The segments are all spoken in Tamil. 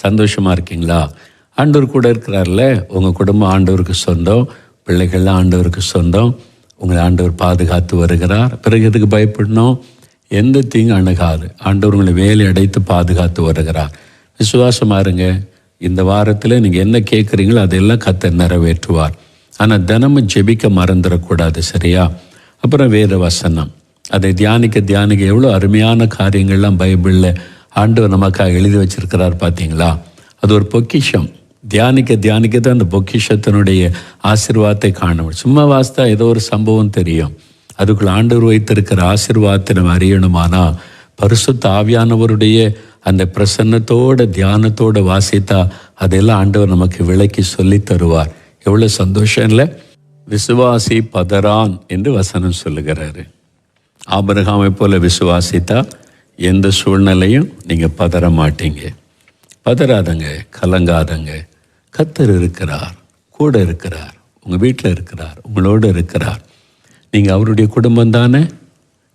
சந்தோஷமாக இருக்கீங்களா? ஆண்டவர் கூட இருக்கிறார்ல. உங்கள் குடும்பம் ஆண்டவருக்கு சொந்தம், பிள்ளைகள்லாம் ஆண்டவருக்கு சொந்தம். உங்களை ஆண்டவர் பாதுகாத்து வருகிறார். பிறகு எதுக்கு பயப்படணும்? எந்த தீங்கு அணுகாது. ஆண்டவர் உங்களை வேலை அடைத்து பாதுகாத்து வருகிறார். விசுவாசமாக இருங்க. இந்த வாரத்தில் நீங்கள் என்ன கேட்குறீங்களோ அதெல்லாம் கர்த்தர் நிறைவேற்றுவார். ஆனால் தினமும் ஜெபிக்க மறந்துடக்கூடாது, சரியா? அப்புறம் வேத வசனம், அதை தியானிக்க எவ்வளோ அருமையான காரியங்கள்லாம் பைபிளில் ஆண்டவர் நமக்காக எழுதி வச்சிருக்கிறார் பார்த்தீங்களா? அது ஒரு பொக்கிஷம். தியானிக்க தான் அந்த பொக்கிஷத்தினுடைய ஆசீர்வாதத்தை காண முடியும். சும்மா வாஸ்தா ஏதோ ஒரு சம்பவம் தெரியும். அதுக்குள்ள ஆண்டவர் வைத்திருக்கிற ஆசீர்வாதத்தை நம்ம அறியணுமானா பரிசுத்த ஆவியானவருடைய அந்த பிரசன்னத்தோட தியானத்தோட வாசித்தா அதெல்லாம் ஆண்டவர் நமக்கு விளக்கி சொல்லி தருவார். எவ்வளோ சந்தோஷம் இல்லை? விசுவாசி பதறான் என்று வசனம் சொல்லுகிறாரு. ஆபிரகாமை போல விசுவாசித்தா எந்த சூழ்நிலையும் நீங்கள் பதற மாட்டீங்க. பதறாதங்க, கலங்காதங்க. கர்த்தர் இருக்கிறார், கூட இருக்கிறார், உங்கள் வீட்டில் இருக்கிறார், உங்களோடு இருக்கிறார். நீங்கள் அவருடைய குடும்பம் தானே?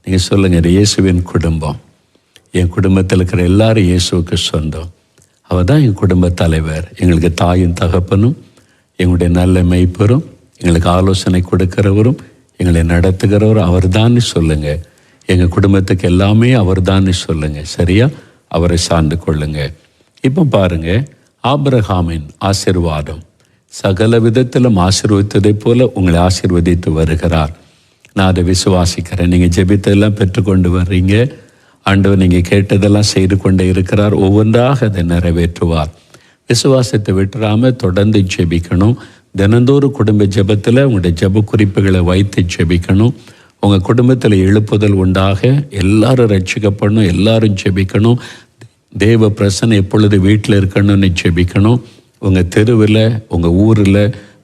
நீங்கள் சொல்லுங்கள், இயேசுவின் குடும்பம். என் குடும்பத்தில் இருக்கிற எல்லாரும் இயேசுவுக்கு சொந்தம். அவர் தான் என் குடும்ப தலைவர். எங்களுக்கு தாயும் தகப்பனும், எங்களுடைய நல்ல மெய்ப்பரும், எங்களுக்கு ஆலோசனை கொடுக்கிறவரும், எங்களை நடத்துகிறவரும் அவர் தான் சொல்லுங்கள். எங்கள் குடும்பத்துக்கு எல்லாமே அவர் தான் சொல்லுங்கள், சரியா? அவரை சார்ந்து கொள்ளுங்க. இப்போ பாருங்கள், ஆபிரகாமின் ஆசீர்வாதம் சகல விதத்திலும் ஆசீர்வதித்ததை போல உங்களை ஆசீர்வதித்து வருகிறார். நான் அதை விசுவாசிக்கிறேன். நீங்கள் ஜெபித்தெல்லாம் பெற்றுக்கொண்டு வர்றீங்க. ஆண்டவர் நீங்கள் கேட்டதெல்லாம் செய்து கொண்டே இருக்கிறார். ஒவ்வொன்றாக அதை நிறைவேற்றுவார். விசுவாசத்தை விட்டுறாமல் தொடர்ந்து ஜெபிக்கணும். தினந்தோறும் குடும்ப ஜெபத்தில் உங்களுடைய ஜெப குறிப்புகளை வைத்து ஜெபிக்கணும். உங்கள் குடும்பத்தில் எழுப்புதல் உண்டாக எல்லாரும் ரட்சிக்கப்படணும், எல்லாரும் ஜெபிக்கணும். தேவ பிரசன்னம் எப்பொழுது வீட்டில் இருக்கணும்னு ஜெபிக்கணும். உங்கள் தெருவில், உங்கள் ஊரில்,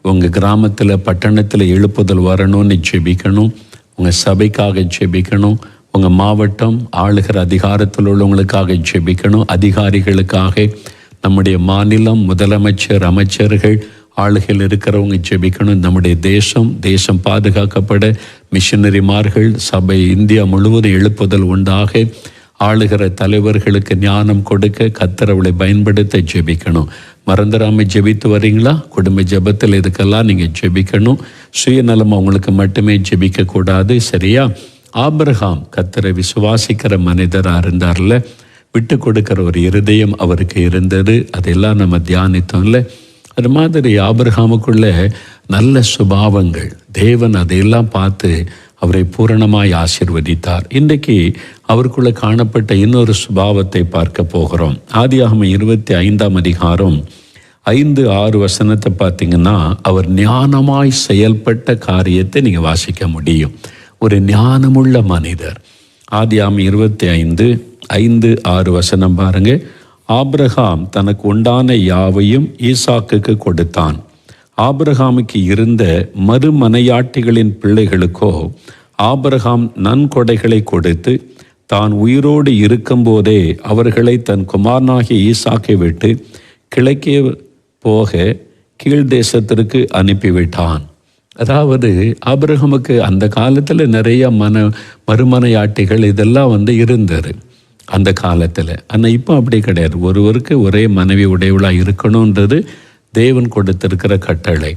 உங்கள் கிராமத்தில், பட்டணத்தில் எழுப்புதல் வரணும்னு ஜெபிக்கணும். உங்கள் சபைக்காக ஜெபிக்கணும். உங்கள் மாவட்டம் ஆளுகிற அதிகாரத்தில் உள்ளவங்களுக்காக ஜெபிக்கணும். அதிகாரிகளுக்காக, நம்முடைய மாநிலம், முதலமைச்சர், அமைச்சர்கள், ஆளுகையில் இருக்கிறவங்க ஜெபிக்கணும். நம்முடைய தேசம் பாதுகாக்கப்பட மிஷனரிமார்கள், சபை இந்தியா முழுவதும் எழுப்புதல் உண்டாக ஆளுகிற தலைவர்களுக்கு ஞானம் கொடுக்க கர்த்தர் அவளை பயன்படுத்த ஜெபிக்கணும். மறந்துடாமல் ஜெபித்து வரீங்களா? குடும்ப ஜெபத்தில் இதுக்கெல்லாம் நீங்கள் ஜெபிக்கணும். சுயநலம் அவங்களுக்கு மட்டுமே ஜெபிக்கக்கூடாது, சரியா? ஆபிரகாம் கர்த்தரை விசுவாசிக்கிற மனிதராக இருந்தார்ல, விட்டு கொடுக்கிற ஒரு இருதயம் அவருக்கு இருந்தது. அதெல்லாம் நம்ம தியானித்தோம்ல. அது மாதிரி ஆபிரகாமுக்குள்ள நல்ல சுபாவங்கள், தேவன் அதையெல்லாம் பார்த்து அவரை பூரணமாய் ஆசீர்வதித்தார். இன்றைக்கு அவருக்குள்ள காணப்பட்ட இன்னொரு சுபாவத்தை பார்க்க போகிறோம். ஆதியாகமம் 25ஆம் அதிகாரம் 5-6 வசனத்தை பார்த்தீங்கன்னா, அவர் ஞானமாய் செயல்பட்ட காரியத்தை நீங்கள் வாசிக்க முடியும். ஒரு ஞானமுள்ள மனிதர். ஆதியாகமம் 25:5-6 வசனம் பாருங்க. ஆபிரகாம் தனக்கு உண்டான யாவையும் ஈசாக்குக்கு கொடுத்தான். ஆபிரகாமுக்கு இருந்த மறுமனையாட்டிகளின் பிள்ளைகளுக்கோ ஆபிரகாம் நன்கொடைகளை கொடுத்து தான் உயிரோடு இருக்கும்போதே அவர்களை தன் குமாரனாகிய ஈசாக்கை விட்டு கிழக்கே போக கீழ்தேசத்திற்கு அனுப்பிவிட்டான். அதாவது ஆபிரகாமுக்கு அந்த காலத்தில் நிறைய மறுமனையாட்டிகள் இதெல்லாம் இருந்தது அந்த காலத்தில். ஆனால் இப்போ அப்படி கிடையாது. ஒருவருக்கு ஒரே மனைவி உடையவளாக இருக்கணுன்றது தேவன் கொடுத்திருக்கிற கட்டளை.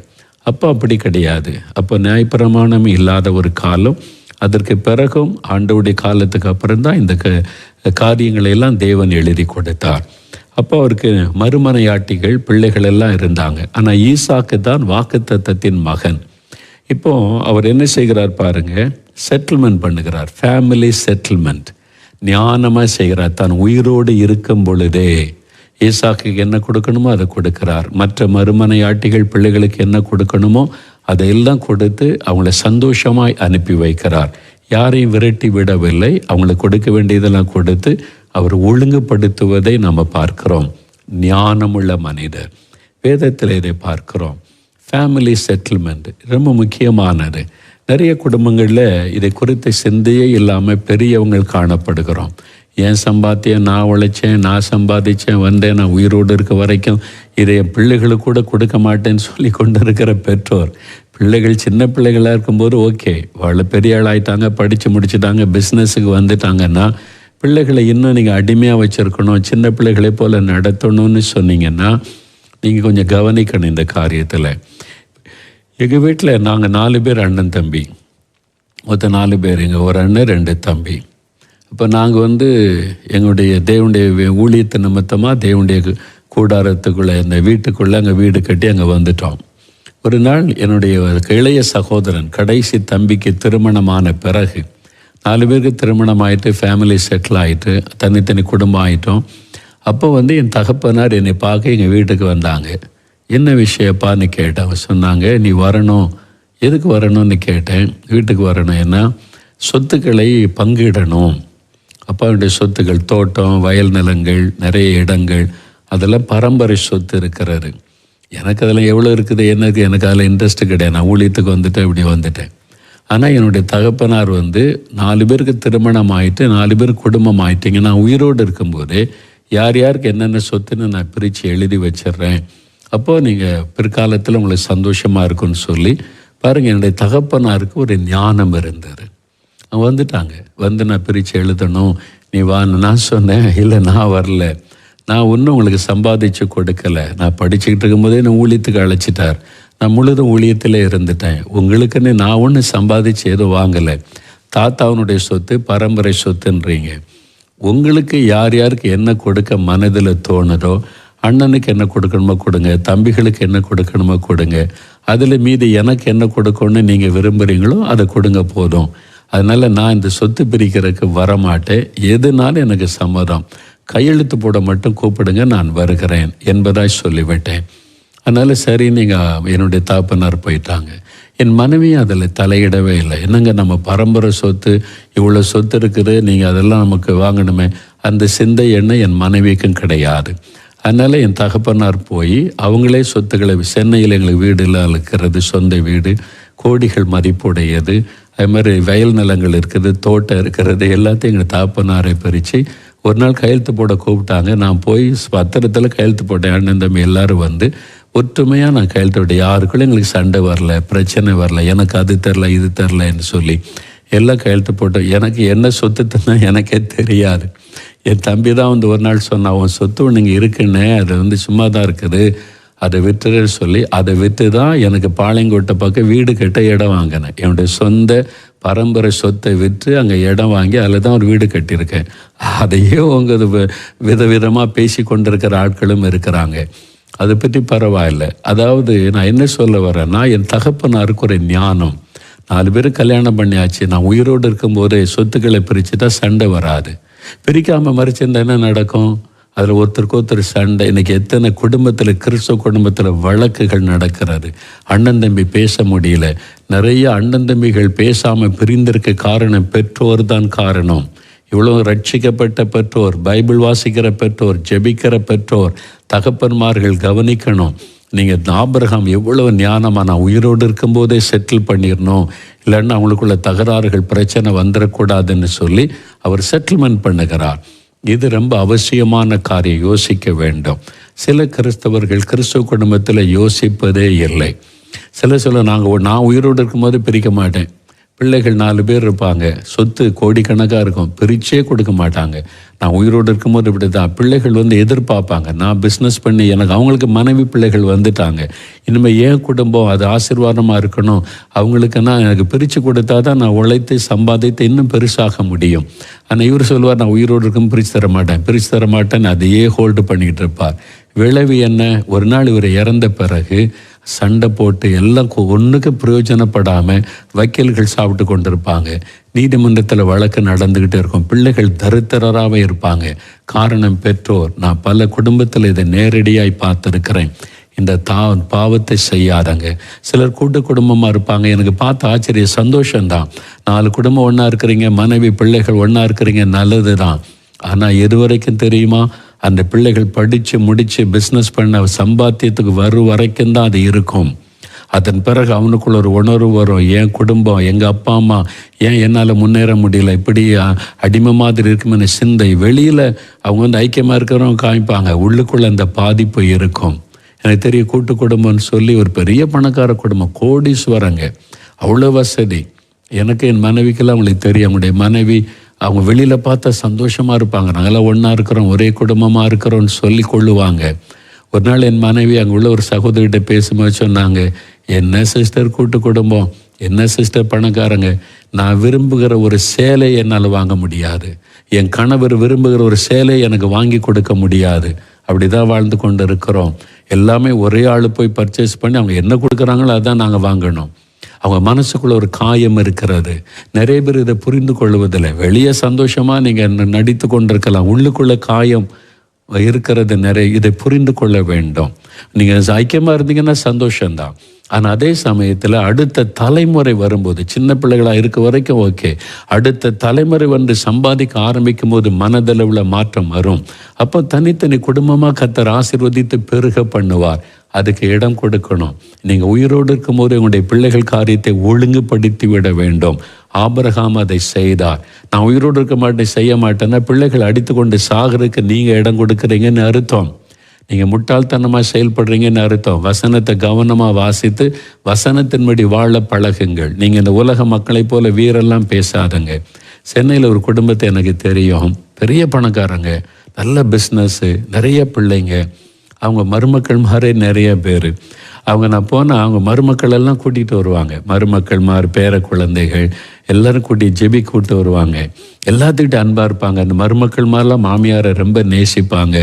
அப்போ அப்படி கிடையாது. அப்போ நியாயப்பிரமாணம் இல்லாத ஒரு காலம். அதற்கு பிறகும் ஆண்டவருடைய காலத்துக்கு அப்புறம்தான் இந்த காரியங்களை எல்லாம் தேவன் எழுதி கொடுத்தார். அப்போ அவருக்கு மறுமனையாட்டிகள் பிள்ளைகள் எல்லாம் இருந்தாங்க. ஆனால் ஈசாக்கு தான் வாக்குத்தத்தத்தின் மகன். இப்போ அவர் என்ன செய்கிறார் பாருங்க, செட்டில்மெண்ட் பண்ணுகிறார். ஃபேமிலி செட்டில்மெண்ட் ஞானமாக செய்கிறார். தான் உயிரோடு இருக்கும் பொழுதே ஈசாக்கு என்ன கொடுக்கணுமோ அதை கொடுக்கிறார். மற்ற மறுமனையாட்டிகள் பிள்ளைகளுக்கு என்ன கொடுக்கணுமோ அதையெல்லாம் கொடுத்து அவங்கள சந்தோஷமாய் அனுப்பி வைக்கிறார். யாரையும் விரட்டி விடவில்லை. அவங்களுக்கு கொடுக்க வேண்டியதெல்லாம் கொடுத்து அவர் ஒழுங்குபடுத்துவதை நம்ம பார்க்கிறோம். ஞானமுள்ள மனிதர். வேதத்தில் இதை பார்க்கிறோம். ஃபேமிலி செட்டில்மெண்ட் ரொம்ப முக்கியமானது. நிறைய குடும்பங்களில் இதை குறித்த சிந்தையே இல்லாமல் பெரியவங்க காணப்படுகிறோம். என் சம்பாத்தியம் நான் உழைச்சேன், நான் சம்பாதிச்சேன், வந்தேன், நான் உயிரோடு இருக்க வரைக்கும் இதை என் பிள்ளைகளுக்கு கூட கொடுக்க மாட்டேன்னு சொல்லி கொண்டு இருக்கிற பெற்றோர். பிள்ளைகள் சின்ன பிள்ளைகளாக இருக்கும்போது ஓகே, அவளை பெரிய ஆளாயிட்டாங்க, படித்து முடிச்சுட்டாங்க, பிஸ்னஸுக்கு வந்துட்டாங்கன்னா பிள்ளைகளை இன்னும் நீங்கள் அடிமையாக வச்சுருக்கணும், சின்ன பிள்ளைகளை போல் நடத்தணும்னு சொன்னீங்கன்னா நீங்கள் கொஞ்சம் கவனிக்கணும் இந்த காரியத்தில். எங்கள் வீட்டில் நாங்கள் 4 பேர் அண்ணன் தம்பி, மொத்தம் 4 பேர், எங்கள் ஒரு அண்ணன் 2 தம்பி. இப்போ நாங்கள் எங்களுடைய தேவனுடைய ஊழியத்து நிமித்தமாக தேவனுடைய கூடாரத்துக்குள்ளே, இந்த வீட்டுக்குள்ளே அங்கே வீடு கட்டி அங்கே வந்துட்டோம். ஒரு நாள் என்னுடைய இளைய சகோதரன் கடைசி தம்பிக்கு திருமணமான பிறகு 4 பேருக்கு திருமணம் ஆகிட்டு ஃபேமிலி செட்டில் ஆகிட்டு தனித்தனி குடும்பம் ஆகிட்டோம். அப்போ என் தகப்பனார் என்னை பார்க்க எங்கள் வீட்டுக்கு வந்தாங்க. என்ன விஷயப்பான்னு கேட்டேன். அவங்க சொன்னாங்க, நீ வரணும். எதுக்கு வரணும்னு கேட்டேன். வீட்டுக்கு வரணும், ஏன்னா சொத்துக்களை பங்கிடணும். அப்பாவுடைய சொத்துக்கள், தோட்டம், வயல் நிலங்கள், நிறைய இடங்கள், அதெல்லாம் பரம்பரை சொத்து இருக்கிறாரு. எனக்கு அதெல்லாம் எவ்வளோ இருக்குது, எனக்கு அதில் இன்ட்ரெஸ்ட்டு கிடையாது. நான் ஊழியத்துக்கு இப்படி வந்துட்டேன். ஆனால் என்னுடைய தகப்பனார் 4 பேருக்கு திருமணம் ஆகிட்டு 4 பேர் குடும்பம் ஆகிட்டிங்க. நான் உயிரோடு இருக்கும்போதே யார் யாருக்கு என்னென்ன சொத்துன்னு நான் பிரித்து எழுதி வச்சிட்றேன். அப்போது நீங்கள் பிற்காலத்தில் உங்களுக்கு சந்தோஷமாக இருக்குன்னு சொல்லி பாருங்கள். என்னுடைய தகப்பனாருக்கு ஒரு ஞானம் இருந்தது. அவங்க வந்துட்டாங்க. நான் பிரித்து எழுதணும், நீ வான்னு நான் சொன்னேன். இல்லை, நான் வரல, நான் ஒன்றும் உங்களுக்கு சம்பாதிச்சு கொடுக்கலை. நான் படிச்சுக்கிட்டு இருக்கும்போதே நான் ஊழியத்துக்கு அழைச்சிட்டார். நான் முழுதும் ஊழியத்தில் இருந்துட்டேன். உங்களுக்குன்னு நான் ஒன்றும் சம்பாதிச்சு எதுவும் வாங்கலை. தாத்தாவனுடைய சொத்து பரம்பரை சொத்துன்றீங்க. உங்களுக்கு யார் யாருக்கு என்ன கொடுக்க மனதில் தோணுதோ, அண்ணனுக்கு என்ன கொடுக்கணுமோ கொடுங்க, தம்பிகளுக்கு என்ன கொடுக்கணுமோ கொடுங்க. அதில் மீதி எனக்கு என்ன கொடுக்கணும்னு நீங்கள் விரும்புகிறீங்களோ அதை கொடுங்க, போதும். அதனால் நான் இந்த சொத்து பிரிக்கிறதுக்கு வரமாட்டேன். எதுனாலும் எனக்கு சம்மதம். கையெழுத்து போட மட்டும் கூப்பிடுங்க, நான் வருகிறேன் என்பதாய் சொல்லிவிட்டேன். அதனால் சரி, நீங்கள் என்னுடைய தாப்பனார் போயிட்டாங்க. என் மனைவி அதில் தலையிடவே இல்லை. என்னங்க, நம்ம பரம்பரை சொத்து, இவ்வளோ சொத்து இருக்குது, நீங்கள் அதெல்லாம் நமக்கு வாங்கணுமே, அந்த சிந்தை எண்ணம் என் மனைவிக்கும் கிடையாது. அதனால் என் தகப்பனார் போய் அவங்களே சொத்துக்களை, சென்னையில் எங்களுக்கு வீடுலாம் இருக்கிறது, சொந்த வீடு, கோடிகள் மதிப்புடையது, அது மாதிரி வயல் நிலங்கள் இருக்குது, தோட்டம் இருக்கிறது, எல்லாத்தையும் எங்கள் தகப்பனாரை பறித்து ஒரு நாள் கையெழுத்து போட கூப்பிட்டாங்க. நான் போய் பத்திரத்தில் கையெழுத்து போட்டேன். அண்ணன் தம்பி எல்லோரும் ஒற்றுமையாக நான் கையெழுத்து விட்டேன். யாருக்குள்ளே எங்களுக்கு சண்டை வரல, பிரச்சனை வரல, எனக்கு அது தெரில இது தெரிலன்னு சொல்லி எல்லாம் கையெழுத்து போட்டோம். எனக்கு என்ன சொத்துன்னா எனக்கே தெரியாது. என் தம்பி தான் ஒரு நாள் சொன்னான், அவன் சொத்து ஒன்று இங்கே இருக்குன்னு, அது சும்மா தான் இருக்குது, அதை விற்றுன்னு சொல்லி அதை விற்று தான் எனக்கு பாளையங்கோட்டை பக்கம் வீடு கட்ட இடம் வாங்கினேன். என்னுடைய சொந்த பரம்பரை சொத்தை விற்று அங்கே இடம் வாங்கி அதில் தான் ஒரு வீடு கட்டியிருக்கேன். அதையே விதவிதமாக பேசி கொண்டிருக்கிற ஆட்களும் இருக்கிறாங்க. அதை பற்றி பரவாயில்லை. அதாவது நான் என்ன சொல்ல வரேன்னா, என் தகப்பனாருக்கு ஒரு ஞானம். 4 பேர் கல்யாணம் பண்ணியாச்சு. நான் உயிரோடு இருக்கும்போதே சொத்துக்களை பிரிச்சுட்டா சண்டை வராது. பிரிக்காமல் மறைச்சிருந்தா என்ன நடக்கும்? அதில் ஒருத்தருக்கு ஒருத்தர் சண்டை. இன்றைக்கி எத்தனை குடும்பத்தில், கிறிஸ்தவ குடும்பத்தில் வழக்குகள் நடக்கிறது. அண்ணன் தம்பி பேச முடியல. நிறைய அண்ணன் தம்பிகள் பேசாமல் பிரிந்திருக்க காரணம் பெற்றோர் தான் காரணம். இவ்வளோ ரட்சிக்கப்பட்ட பெற்றோர், பைபிள் வாசிக்கிற பெற்றோர், ஜெபிக்கிற பெற்றோர், தகப்பன்மார்கள் கவனிக்கணும். நீங்கள் ஆபிரகாம் எவ்வளவு ஞானமாக, நான் உயிரோடு இருக்கும்போதே செட்டில் பண்ணிடணும், இல்லைன்னா அவங்களுக்குள்ள தகராறுகள் பிரச்சனை வந்துடக்கூடாதுன்னு சொல்லி அவர் செட்டில்மெண்ட் பண்ணுகிறார். இது ரொம்ப அவசியமான காரியம், யோசிக்க வேண்டும். சில கிறிஸ்தவர்கள் கிறிஸ்தவ குடும்பத்தில் யோசிப்பதே இல்லை. நான் உயிரோடு இருக்கும்போது பிரிக்க மாட்டேன். பிள்ளைகள் 4 பேர் இருப்பாங்க, சொத்து கோடிக்கணக்காக இருக்கும், பிரிச்சே கொடுக்க மாட்டாங்க. நான் உயிரோடு இருக்கும்போது இப்படி தான். பிள்ளைகள் எதிர்பார்ப்பாங்க, நான் பிஸ்னஸ் பண்ணி, எனக்கு அவங்களுக்கு மனைவி பிள்ளைகள் வந்துட்டாங்க, இனிமேல் ஏன் குடும்பம் அது ஆசீர்வாதமாக இருக்கணும், அவங்களுக்குன்னா எனக்கு பிரித்து கொடுத்தா தான் நான் உழைத்து சம்பாதித்து இன்னும் பெருசாக முடியும். ஆனால் இவர் சொல்லுவார், நான் உயிரோடு இருக்கும் பிரித்து தர மாட்டேன்னு அதையே ஹோல்டு பண்ணிக்கிட்டு இருப்பார். விளைவு என்ன? ஒரு நாள் இவர் இறந்த பிறகு சண்டை போட்டு எல்லாம் ஒன்றுக்கு பிரயோஜனப்படாமல் வக்கீல்கள் சாப்பிட்டு கொண்டிருப்பாங்க. நீதிமன்றத்தில் வழக்கு நடந்துக்கிட்டே இருக்கும். பிள்ளைகள் தரித்திரராகவே இருப்பாங்க. காரணம் பெற்றோர். நான் பல குடும்பத்தில் இதை நேரடியாய் பார்த்துருக்கிறேன். இந்த பாவத்தை செய்யாதங்க. சிலர் கூட்டு குடும்பமாக இருப்பாங்க. எனக்கு பார்த்து ஆச்சரிய சந்தோஷம்தான். 4 குடும்பம் ஒன்றா இருக்கிறீங்க, மனைவி பிள்ளைகள் ஒன்றா இருக்கிறீங்க, நல்லது தான். ஆனால் எது வரைக்கும் தெரியுமா? அந்த பிள்ளைகள் படித்து முடித்து பிஸ்னஸ் பண்ண சம்பாத்தியத்துக்கு வரைக்கும் தான் அது இருக்கும். அதன் பிறகு அவனுக்குள்ள ஒரு உணர்வு வரும், என் குடும்பம், எங்கள் அப்பா அம்மா ஏன் என்னால் முன்னேற முடியல, இப்படி அடிமை மாதிரி இருக்குமென்னு சிந்தை. வெளியில் அவங்க ஐக்கியமாக இருக்கிறவங்க காமிப்பாங்க, உள்ளுக்குள்ளே அந்த பாதிப்பு இருக்கும். எனக்கு தெரிய கூட்டு குடும்பம்னு சொல்லி ஒரு பெரிய பணக்கார குடும்பம், கோடீஸ்வரங்க, அவ்வளோ வசதி. எனக்கு என் மனைவிக்கெல்லாம் அவங்களுக்கு தெரியும். அவங்களுடைய மனைவி அவங்க வெளியில் பார்த்தா சந்தோஷமாக இருப்பாங்க, நாங்களாம் ஒன்றா இருக்கிறோம், ஒரே குடும்பமாக இருக்கிறோம்னு சொல்லி கொள்ளுவாங்க. ஒரு நாள் என் மனைவி அங்கே உள்ள ஒரு சகோதரிகிட்ட பேசும்போது சொன்னாங்க, என்ன சிஸ்டர் கூட்டு குடும்பம், என்ன சிஸ்டர் பணக்காரங்க, நான் விரும்புகிற ஒரு சேலை என்னால் வாங்க முடியாது, என் கணவர் விரும்புகிற ஒரு சேலை எனக்கு வாங்கி கொடுக்க முடியாது, அப்படி தான் வாழ்ந்து கொண்டு இருக்கிறோம். எல்லாமே ஒரே ஆள் போய் பர்ச்சேஸ் பண்ணி அவங்க என்ன கொடுக்குறாங்களோ அதான் நாங்கள் வாங்கணும். அவங்க மனசுக்குள்ள ஒரு காயம் இருக்கிறது. நிறைய பேர் இதை புரிந்து கொள்வதில்லை. வெளியே சந்தோஷமாக நீங்கள் நடித்து கொண்டிருக்கலாம், உள்ளுக்குள்ள காயம் இருக்கிறது நிறைய. இதை புரிந்து கொள்ள வேண்டும். நீங்கள் ஐக்கியமாக இருந்தீங்கன்னா சந்தோஷம்தான். ஆனால் அதே சமயத்தில் அடுத்த தலைமுறை வரும்போது, சின்ன பிள்ளைகளாக இருக்க வரைக்கும் ஓகே, அடுத்த தலைமுறை வந்து சம்பாதிக்க ஆரம்பிக்கும் போது மனதளவில் மாற்றம் வரும். அப்போ தனித்தனி குடும்பமாக கர்த்தர் ஆசீர்வதித்து பெருக பண்ணுவார். அதுக்கு இடம் கொடுக்கணும். நீங்கள் உயிரோடு இருக்கும்போது உங்களுடைய பிள்ளைகள் காரியத்தை ஒழுங்குபடுத்தி விட வேண்டும். ஆபிரகாம் அதை செய்தார். நான் உயிரோடு இருக்க மாட்டேன், செய்ய மாட்டேன்னா பிள்ளைகள் அடித்து கொண்டு சாகிறதுக்கு நீங்கள் இடம் கொடுக்குறீங்கன்னு அர்த்தம். நீங்கள் முட்டாள்தனமாக செயல்படுறீங்கன்னு அர்த்தம். வசனத்தை கவனமாக வாசித்து வசனத்தின்படி வாழ பழகுங்கள். நீங்கள் இந்த உலக மக்களைப் போல வீரெல்லாம் பேசாதங்க. சென்னையில் ஒரு குடும்பத்தை எனக்கு தெரியும், பெரிய பணக்காரங்க, நல்ல பிஸ்னஸ்ஸு, நிறைய பிள்ளைங்க, அவங்க மருமக்கள் மாதிரி நிறைய பேர். அவங்க நான் போனால் அவங்க மருமக்கள் எல்லாம் கூட்டிகிட்டு வருவாங்க. மருமக்கள் மாதிரி பேர குழந்தைகள் எல்லோரும் கூட்டி ஜெபி கூப்பிட்டு வருவாங்க. எல்லாத்துக்கிட்ட அன்பாக இருப்பாங்க. அந்த மருமக்கள் மாதிரிலாம் மாமியாரை ரொம்ப நேசிப்பாங்க.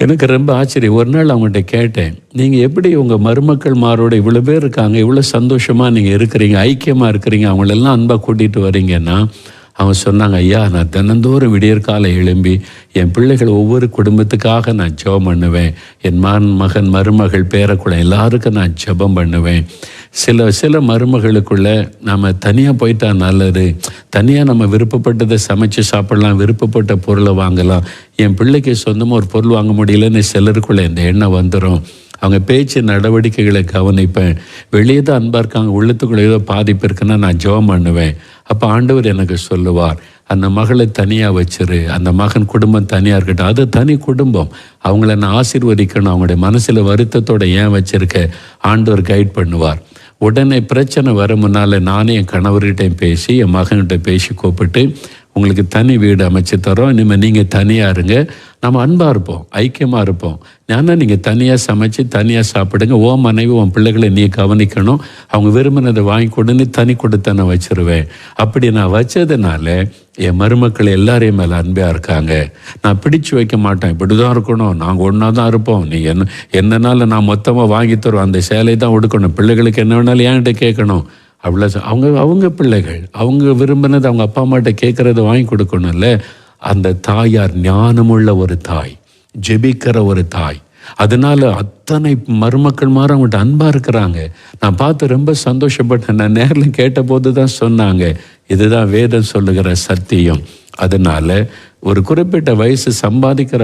எனக்கு ரொம்ப ஆச்சரியம். ஒரு நாள் அவங்கள்ட்ட கேட்டேன், நீங்கள் எப்படி உங்கள் மருமக்கள் மாரோட இவ்வளோ பேர் இருக்காங்க, இவ்வளோ சந்தோஷமாக நீங்கள் இருக்கிறீங்க, ஐக்கியமாக இருக்கிறீங்க, அவங்களெல்லாம் அன்பாக கூட்டிகிட்டு வரீங்கன்னா, அவங்க சொன்னாங்க, ஐயா நான் தினந்தோறும் விடியற்காலை எழும்பி என் பிள்ளைகள் ஒவ்வொரு குடும்பத்துக்காக நான் ஜெபம் பண்ணுவேன். என் மகன் மருமகள் பேரக்குள்ள எல்லாருக்கும் நான் ஜெபம் பண்ணுவேன். சில மருமகளுக்குள்ள நம்ம தனியாக போயிட்டா நல்லது, தனியாக நம்ம விருப்பப்பட்டதை சமைச்சு சாப்பிடலாம், விருப்பப்பட்ட பொருளை வாங்கலாம். என் பிள்ளைக்கு சொந்தமாக ஒரு பொருள் வாங்க முடியலன்னு சிலருக்குள்ள இந்த எண்ணம் வந்துடும். அவங்க பேச்சு நடவடிக்கைகளை கவனிப்பேன். வெளியே தான் அன்பாக இருக்காங்க, உள்ளத்துக்குள்ளே ஏதோ பாதிப்பு இருக்குன்னா நான் ஜெபம் பண்ணுவேன். அப்போ ஆண்டவர் எனக்கு சொல்லுவார், அந்த மகளை தனியாக வச்சிரு, அந்த மகன் குடும்பம் தனியாக இருக்கட்டும், அது தனி குடும்பம், அவங்கள நான் ஆசீர்வதிக்கணும், அவங்களுடைய மனசில் வருத்தத்தோடு ஏன் வச்சிருக்க, ஆண்டவர் கைட் பண்ணுவார். உடனே பிரச்சனை வர முன்னால் நானே என் கணவர்கிட்ட பேசி என் மகன்கிட்ட பேசி கூப்பிட்டு, உங்களுக்கு தனி வீடு அமைச்சு தரோம், இனிமேல் நீங்கள் தனியாக இருங்க, நம்ம அன்பாக இருப்போம், ஐக்கியமாக இருப்போம். ஏன்னா நீங்கள் தனியாக சமைச்சு தனியாக சாப்பிடுங்க, ஓ மனைவி உன் பிள்ளைகளை நீ கவனிக்கணும், அவங்க விரும்பினதை வாங்கி கொடுன்னு தனி கொடுத்த நான் வச்சிருவேன். அப்படி நான் வச்சதுனால என் மருமக்கள் எல்லாரையும் மேலே அன்பாக இருக்காங்க. நான் பிடிச்சு வைக்க மாட்டேன், இப்படி தான் இருக்கணும், நாங்கள் ஒன்றா தான் இருப்போம், நீ என்னனால நான் மொத்தமாக வாங்கி தருவோம், அந்த சேலை தான் உடுக்கணும், பிள்ளைகளுக்கு என்ன வேணாலும் என்கிட்ட கேட்கணும், அவ்வளோ. அவங்க பிள்ளைகள் அவங்க விரும்பினது அவங்க அப்பா அம்மாட்ட கேட்குறத வாங்கி கொடுக்கணும்ல. அந்த தாயார் ஞானமுள்ள ஒரு தாய், ஜெபிக்கிற ஒரு தாய். அதனால அத்தனை மருமக்கள் மாதிரி அவங்கள்ட்ட அன்பாக இருக்கிறாங்க. நான் பார்த்து ரொம்ப சந்தோஷப்பட்டேன். நான் நேரில் கேட்ட போது தான் சொன்னாங்க, இதுதான் வேதம் சொல்லுகிற சத்தியம். அதனால ஒரு குறிப்பிட்ட வயசு சம்பாதிக்கிற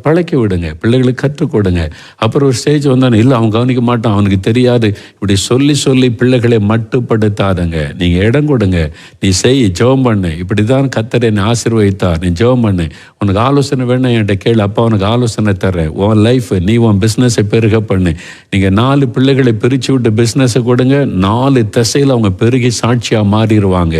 பழக்கி விடுங்க, பிள்ளைகளுக்கு கற்றுக் கொடுங்க. அப்புறம் ஒரு ஸ்டேஜ் வந்தானே, இல்லை அவன் கவனிக்க மாட்டான், அவனுக்கு தெரியாது, இப்படி சொல்லி பிள்ளைகளை மட்டுப்படுத்தாதங்க. நீங்கள் இடம் கொடுங்க, நீ செய், ஜெபம் பண்ணு, இப்படி தான் கர்த்தர் என்னை ஆசீர்வதித்தார், நீ ஜெபம் பண்ணு, உனக்கு ஆலோசனை வேணும் என்கிட்ட கேளு, அப்பா உனக்கு ஆலோசனை தர்றேன், உன் லைஃப் நீ உன் பிஸ்னஸை பெருக பண்ணு. நீங்கள் 4 பிள்ளைகளை பிரித்து விட்டு பிஸ்னஸை கொடுங்க, 4 திசையில் அவங்க பெருகி சாட்சியாக மாறிடுவாங்க.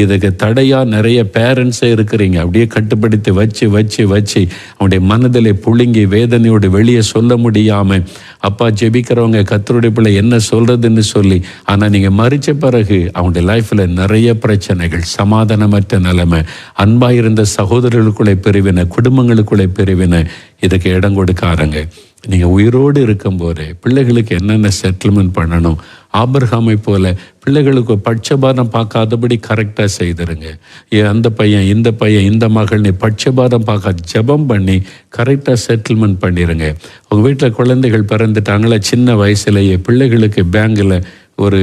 இதுக்கு தடையாக நிறைய பேரண்ட்ஸே இருக்கிறீங்க. அப்படியே கட்டுப்படுத்தி வச்சு அவனுடைய மனதில் புழுங்கி வேதனையோடு வெளியே சொல்ல முடியாமல், அப்பா ஜெபிக்கிறவங்க கர்த்தருடைய பிள்ளை என்ன சொல்கிறதுன்னு சொல்லி, ஆனால் நீங்கள் மறித்த பிறகு அவனுடைய லைஃப்பில் நிறைய பிரச்சனைகள், சமாதானமற்ற நிலைமை, அன்பாக இருந்த சகோதரர்களுக்குள்ளே பிரிவினை, குடும்பங்களுக்குள்ளே பிரிவினை. இதுக்கு இடம் கொடுக்காரங்க. நீங்கள் உயிரோடு இருக்கும்போது பிள்ளைகளுக்கு என்னென்ன செட்டில்மெண்ட் பண்ணணும், ஆபிரகாமை போல பிள்ளைகளுக்கு பட்சபாதம் பார்க்காதபடி கரெக்டாக செய்திருங்க. அந்த பையன் இந்த மகள் நீ பட்சபாதம் பார்க்காத, ஜெபம் பண்ணி கரெக்டாக செட்டில்மெண்ட் பண்ணிடுங்க. உங்கள் வீட்டில் குழந்தைகள் பிறந்துட்டாங்களே, சின்ன வயசுலேயே பிள்ளைகளுக்கு பேங்கில் ஒரு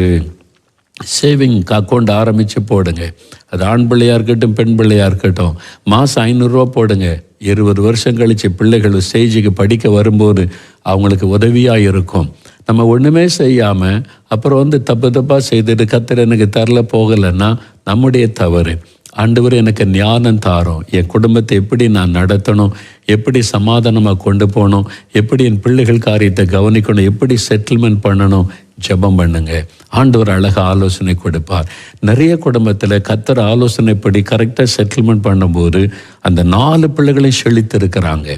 சேவிங் அக்கௌண்ட் ஆரம்பித்து போடுங்க. அது ஆண் பிள்ளையாக இருக்கட்டும் பெண் பிள்ளையாக இருக்கட்டும், மாதம் 500 ரூபா போடுங்க. 20 வருஷம் கழித்து பிள்ளைகள் ஸ்டேஜுக்கு படிக்க வரும்போது அவங்களுக்கு உதவியாக இருக்கும். நம்ம ஒன்றுமே செய்யாமல் அப்புறம் தப்பாக செய்துட்டு கர்த்தர் எனக்கு தரல போகலைன்னா நம்முடைய தவறு. ஆண்டவர் எனக்கு ஞானம் தாரும், என் குடும்பத்தை எப்படி நான் நடத்தணும், எப்படி சமாதானமாக கொண்டு போகணும், எப்படி என் பிள்ளைகள் காரியத்தை கவனிக்கணும், எப்படி செட்டில்மெண்ட் பண்ணணும், ஜெபம் பண்ணுங்க. ஆண்டவர் அழக ஆலோசனை கொடுப்பார். நிறைய குடும்பத்தில் கர்த்தர் ஆலோசனைப்படி கரெக்டாக செட்டில்மெண்ட் பண்ணும்போது அந்த 4 பிள்ளைகளை செழித்திருக்கிறாங்க.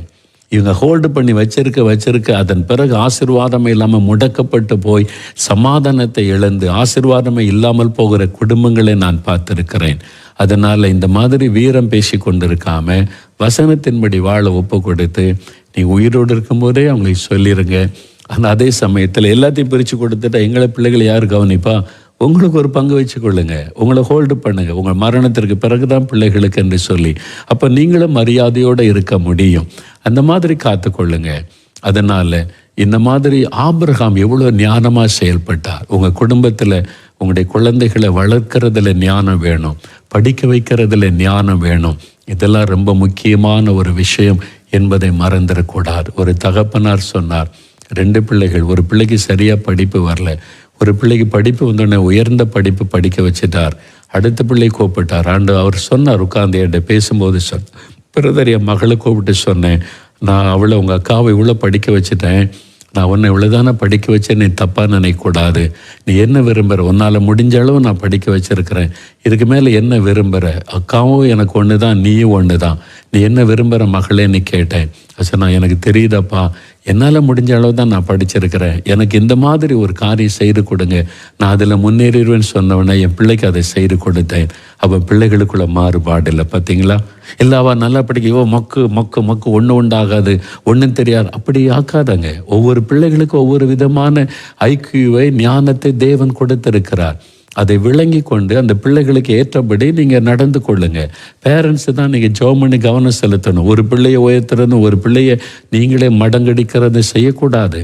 இவங்க ஹோல்டு பண்ணி வச்சிருக்க அதன் பிறகு ஆசீர்வாதமே இல்லாமல் முடக்கப்பட்டு போய் சமாதானத்தை இழந்து ஆசீர்வாதமே இல்லாமல் போகிற குடும்பங்களை நான் பார்த்திருக்கிறேன். அதனால் இந்த மாதிரி வீரம் பேசி கொண்டிருக்காம வசனத்தின்படி வாழ ஒப்பு கொடுத்து நீ உயிரோடு இருக்கும்போதே அவங்களுக்கு சொல்லிடுங்க. ஆனால் அதே சமயத்தில் எல்லாத்தையும் பிரித்து கொடுத்துட்டா எங்களை பிள்ளைகளை யார் கவனிப்பா? உங்களுக்கு ஒரு பங்கு வச்சுக்கொள்ளுங்க, உங்களை ஹோல்டு பண்ணுங்க, உங்கள் மரணத்திற்கு பிறகுதான் பிள்ளைகளுக்கு என்று சொல்லி அப்போ நீங்களும் மரியாதையோடு இருக்க முடியும். அந்த மாதிரி காத்துக்கொள்ளுங்க. அதனால் இந்த மாதிரி ஆபிரகாம் எவ்வளோ ஞானமாக செயல்பட்டார். உங்கள் குடும்பத்தில் உங்களுடைய குழந்தைகளை வளர்க்கறதுல ஞானம் வேணும், படிக்க வைக்கிறதுல ஞானம் வேணும். இதெல்லாம் ரொம்ப முக்கியமான ஒரு விஷயம் என்பதை மறந்துடக்கூடாது. ஒரு தகப்பனார் சொன்னார், 2 பிள்ளைகள், ஒரு பிள்ளைக்கு சரியாக படிப்பு வரல, ஒரு பிள்ளைக்கு படிப்பு வந்தோடனே உயர்ந்த படிப்பு படிக்க வச்சுட்டார். அடுத்த பிள்ளை கூப்பிட்டார். அவர் சொன்னார், உட்கார்ந்து என்கிட்ட பேசும்போது பிரதர், என் மகளை கூப்பிட்டு சொன்னேன், நான் அவளை உங்கள் அக்காவை இவ்வளோ படிக்க வச்சுட்டேன், நான் உன்னை இவ்வளோதானே படிக்க வச்சேன், நீ தப்பாக நினைக்கக்கூடாது, நீ என்ன விரும்புகிற, உன்னால் முடிஞ்ச அளவு நான் படிக்க வச்சுருக்கிறேன், இதுக்கு மேலே என்ன விரும்புகிற, அக்காவும் எனக்கு ஒன்று தான், நீயும் ஒன்று தான், நீ என்ன விரும்புகிற மகளேன்னு கேட்டேன். நான் எனக்கு தெரியுதப்பா, என்னால் முடிஞ்ச அளவு தான் நான் படிச்சிருக்கிறேன், எனக்கு இந்த மாதிரி ஒரு காரியம் செய்து கொடுங்க, நான் அதில் முன்னேறிடுவேன்னு சொன்னவனே என் பிள்ளைக்கு அதை செய்து கொடுத்தேன். அவன் பிள்ளைகளுக்குள்ள மாறுபாடு இல்லை. பார்த்தீங்களா? எல்லாவா நல்லா படிக்க மக்கு மக்கு மக்கு ஒன்று உண்டாகாது, ஒன்றும் தெரியாது, அப்படி ஆக்காதங்க. ஒவ்வொரு பிள்ளைகளுக்கும் ஒவ்வொரு விதமான ஐக்கியூவை ஞானத்தை தேவன் கொடுத்திருக்கிறார். அதை விளங்கி கொண்டு அந்த பிள்ளைகளுக்கு ஏற்றபடி நீங்கள் நடந்து கொள்ளுங்க. பேரண்ட்ஸு தான் நீங்கள் ஜெபம் பண்ணி கவனம் செலுத்தணும். ஒரு பிள்ளையை உயர்த்துறதுன்னு ஒரு பிள்ளையை நீங்களே மடங்கடிக்கிறது செய்யக்கூடாது.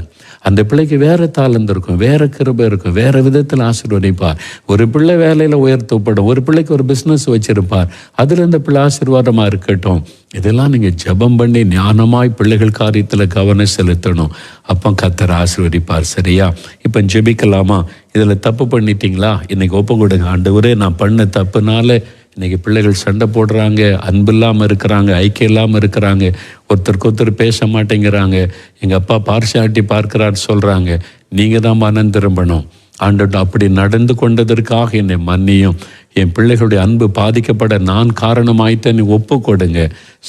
அந்த பிள்ளைக்கு வேறு தாளந்து இருக்கும், வேறு கிருபை இருக்கும், வேறு விதத்தில் ஆசீர்வதிப்பார். ஒரு பிள்ளை வேலையில் உயர்த்தப்படும், ஒரு பிள்ளைக்கு ஒரு பிஸ்னஸ் வச்சிருப்பார், அதில் அந்த பிள்ளை ஆசீர்வாதமாக இருக்கட்டும். இதெல்லாம் நீங்கள் ஜெபம் பண்ணி ஞானமாய் பிள்ளைகள் காரியத்தில் கவனம் செலுத்தணும். அப்போ கர்த்தர் ஆசீர்வதிப்பார். சரியா? இப்போ ஜெபிக்கலாமா? இதில் தப்பு பண்ணிட்டீங்களா? இன்றைக்கி ஒப்பு கொடுங்க. ஆண்டவரே, நான் பண்ண தப்புனால இன்றைக்கி பிள்ளைகள் சண்டை போடுறாங்க, அன்பு இல்லாமல் இருக்கிறாங்க, ஐக்கியம் இல்லாமல் இருக்கிறாங்க, ஒருத்தருக்கு ஒருத்தர் பேச மாட்டேங்கிறாங்க, எங்கள் அப்பா பார்ஷாலிட்டி பார்க்குறான்னு சொல்கிறாங்க. நீங்கள் தான் மனம் திரும்பணும். ஆண்டவரே, அப்படி நடந்து கொண்டதற்காக என்னை மன்னியும், என் பிள்ளைகளுடைய அன்பு பாதிக்கப்பட நான் காரணமாயிட்டேன்னு ஒப்பு கொடுங்க,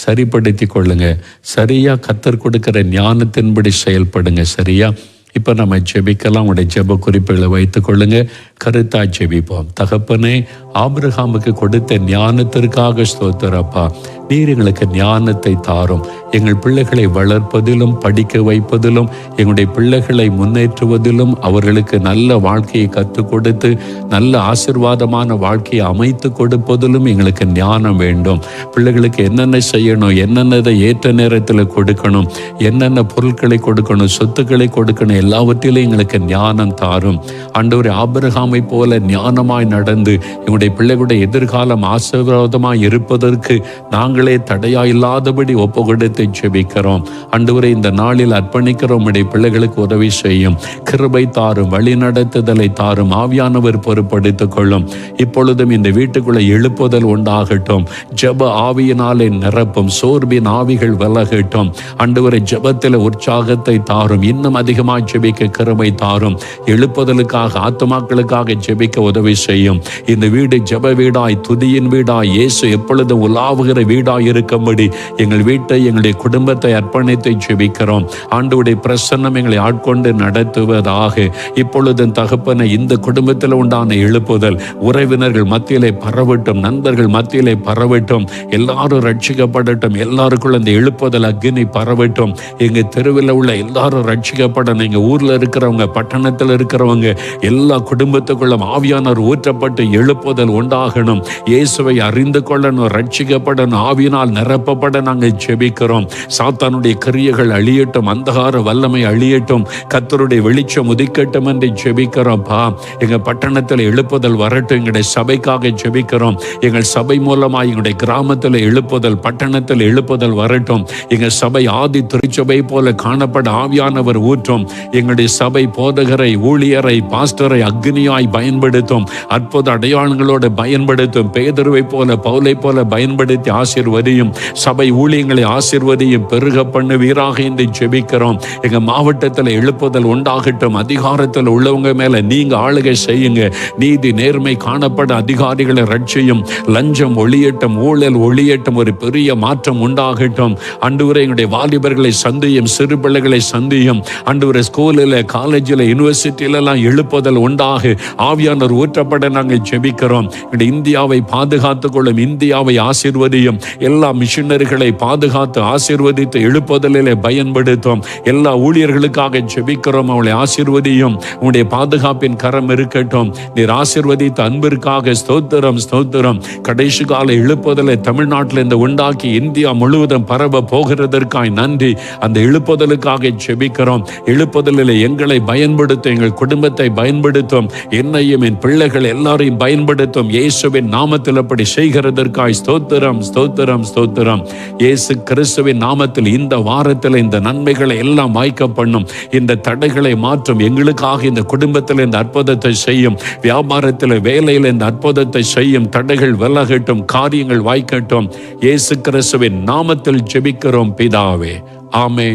சரிப்படுத்தி கொள்ளுங்க. சரியாக கர்த்தர் கொடுக்குற ஞானத்தின்படி செயல்படுங்க. சரியா? இப்போ நம்ம ஜெபிக்கலாம். உடைய ஜெப குறிப்புகளை வைத்துக் கொள்ளுங்க. கருத்தா ஜெபிப்போம். தகப்பனே, ஆபிரகாமுக்கு கொடுத்த ஞானத்திற்காக ஸ்தோத்திரப்பா. நீர் எங்களுக்கு ஞானத்தை தாரும். எங்கள் பிள்ளைகளை வளர்ப்பதிலும் படிக்க வைப்பதிலும் எங்களுடைய பிள்ளைகளை முன்னேற்றுவதிலும் அவர்களுக்கு நல்ல வாழ்க்கையை கற்றுக் கொடுத்து நல்ல ஆசீர்வாதமான வாழ்க்கையை அமைத்து கொடுப்பதிலும் எங்களுக்கு ஞானம் வேண்டும். பிள்ளைகளுக்கு என்னென்ன செய்யணும், என்னென்னதை ஏற்ற நேரத்தில் கொடுக்கணும், என்னென்ன பொருட்களை கொடுக்கணும், சொத்துக்களை கொடுக்கணும், எல்லாவற்றிலும் எங்களுக்கு ஞானம் தாரும். ஆண்டவரே, ஆபிரகாமை போல ஞானமாய் நடந்து எங்களுடைய பிள்ளைகளுடைய எதிர்காலம் ஆசீர்வாதமாய் இருப்பதற்கு நாங்களே தடையா இல்லாதபடி ஒப்பு கொடுத்து ஜெபிக்கிறோம். ஆண்டவரே, இந்த நாளில் அர்ப்பணிக்கிறோம். உடைய பிள்ளைகளுக்கு உதவி செய்யும், கிருபை தாரும், வழி நடத்துதலை தாரும், ஆவியானவர் பொறுப்படுத்திக் கொள்ளும். இப்பொழுதும் இந்த வீட்டுக்குள்ள எழுப்புதல் உண்டாகட்டும், ஜெப ஆவியினாலே நிரப்பும், சோர்வின் ஆவிகள் விலகட்டும். ஆண்டவரே, ஜெபத்தில் உற்சாகத்தை தாரும், இன்னும் அதிகமாக ஜெபிக்க கிருபை தாரும், எழுப்புதலுக்காக ஆத்துமாக்களுக்காக ஜெபிக்க உதவி செய்யும். இந்த வீடு ஜெப வீடாய், துதியின் வீடாய், இயேசு எப்பொழுதும் உலாவுகிற வீடாய் இருக்கும்படி எங்கள் வீட்டை, எங்களுடைய குடும்பத்தை அர்ப்பணித்து ஜெபிக்கிறோம். ஆண்டவருடைய பிரசன்னம் எங்களை ஆட்கொண்டு நடத்துவதாக. இப்பொழுதும் தகப்பனை, இந்த குடும்பத்தில் உண்டான எழுப்புதல் உறவினர்கள் மத்தியிலே பரவட்டும், நண்பர்கள் மத்தியிலே பரவட்டும், எல்லாரும் ரட்சிக்கப்படட்டும், எல்லாருக்குள்ள இந்த எழுப்புதல் அக்னி பரவட்டும். எங்க தெருவில் உள்ள எல்லாரும் ரட்சிக்கப்படணும். எங்க ஊர்ல இருக்கிறவங்க, பட்டணத்தில் இருக்கிறவங்க, எல்லா குடும்பத்துக்குள்ளும் ஆவியானவர் ஊற்றப்பட்டு எழுப்புதல் உண்டாகணும். இயேசுவை அறிந்து கொள்ளணும், ரட்சிக்கப்படணும், ஆவியினால் நிரப்பப்பட நாங்கள் ஜெபிக்கிறோம். சாத்தானுடைய கிரியைகள் அழியட்டும், அந்தகார வல்லமை அழியட்டும், கர்த்தருடைய வெளிச்சம் உதிக்கட்டும் என்று ஜெபிக்கிறோம்ப்பா. எங்க பட்டணத்தில் எழுப்புதல் வரட்டும். எங்களுடைய சபைக்காக ஜெபிக்கிறோம். எங்கள் சபை மூலமாக எங்களுடைய கிராமத்தில் எழுப்புதல், பட்டணத்தில் எழுப்புதல் வரட்டும். எங்கள் சபை ஆதி திருச்சபை போல காணப்பட ஆவியானவர் ஊற்றும். எங்களுடைய சபை போதகரை, ஊழியரை, பாஸ்டரை அக்னியாய் பயன்படுத்தும், அற்புத அடையாளங்களோடு பயன்படுத்தும், பேதுருவை போல, பவுலை போல பயன்படுத்தி ஆசீர்வதிக்கும். ஆசீர்வதியும். சபை ஊழியங்களை ஆசீர்வதியும். பெருக பண்ணுவீராக என்று ஜெபிக்கிறோம். எங்க மாவட்டத்தில் எழுப்புதல் உண்டாகட்டும். அதிகாரத்தில் உள்ளவங்க மேல நீங்க ஆளுகை செய்யுங்க. நீதி நேர்மை காணப்பட அதிகாரிகளை ரட்சியும். லஞ்சம் ஒளியட்டும், ஊழல் ஒளியட்டும். ஒரு பெரிய மாற்றம் உண்டாகட்டும். ஆண்டவரே, எங்களுடைய வாலிபர்களை சந்தியும், சிறு பிள்ளைகளை சந்தியும். ஆண்டவரே, ஸ்கூலில், காலேஜில், யூனிவர்சிட்டியில எல்லாம் எழுப்புதல் உண்டாகு. ஆவியானவர் ஊற்றப்பட நாங்கள் ஜெபிக்கிறோம். எங்களுடைய இந்தியாவை பாதுகாத்துக் கொள்ளும். இந்தியாவை ஆசீர்வதியும். எல்லா மிஷனரிகளை பாதுகாத்து ஆசீர்வதித்து எழுப்புதலிலே பயன்படுத்தும். எல்லா ஊழியர்களுக்காக ஜெபிக்கிறோம். அவளை ஆசீர்வதியும். உங்களுடைய பாதுகாப்பின் கரம் இருக்கட்டும். நீர் ஆசீர்வதித்த அன்பிற்காக ஸ்தோத்திரம், ஸ்தோத்திரம். கடைசி கால எழுப்புதலை தமிழ்நாட்டில் இந்த உண்டாக்கி இந்தியா முழுவதும் பரவ போகிறதற்காய் நன்றி. அந்த எழுப்புதலுக்காக ஜெபிக்கிறோம். எழுப்புதலில் எங்களை பயன்படுத்தும், எங்கள் குடும்பத்தை பயன்படுத்தும், என்னையும் என் பிள்ளைகள் எல்லாரையும் பயன்படுத்தும். இயேசுவின் நாமத்தில் அப்படி செய்கிறதற்காய் ஸ்தோத்திரம், ஸ்தோத்திரம், ஸ்தோத்திரம். இயேசு கிறிஸ்துவின் நாமத்தில் இந்த வாரத்தில் இந்த நன்மைகளை எல்லாம் வாய்க்க பண்ணும். இந்த தடைகளை மாற்றும். எங்களுக்காக இந்த குடும்பத்தில் இந்த அற்புதத்தை செய்யும். வியாபாரத்தில், வேலையில் இந்த அற்புதத்தை செய்யும். தடைகள் விலகட்டும், காரியங்கள் வாய்க்கட்டும். இயேசு கிறிஸ்துவின் நாமத்தில் ஜெபிக்கிறோம் பிதாவே. ஆமென்.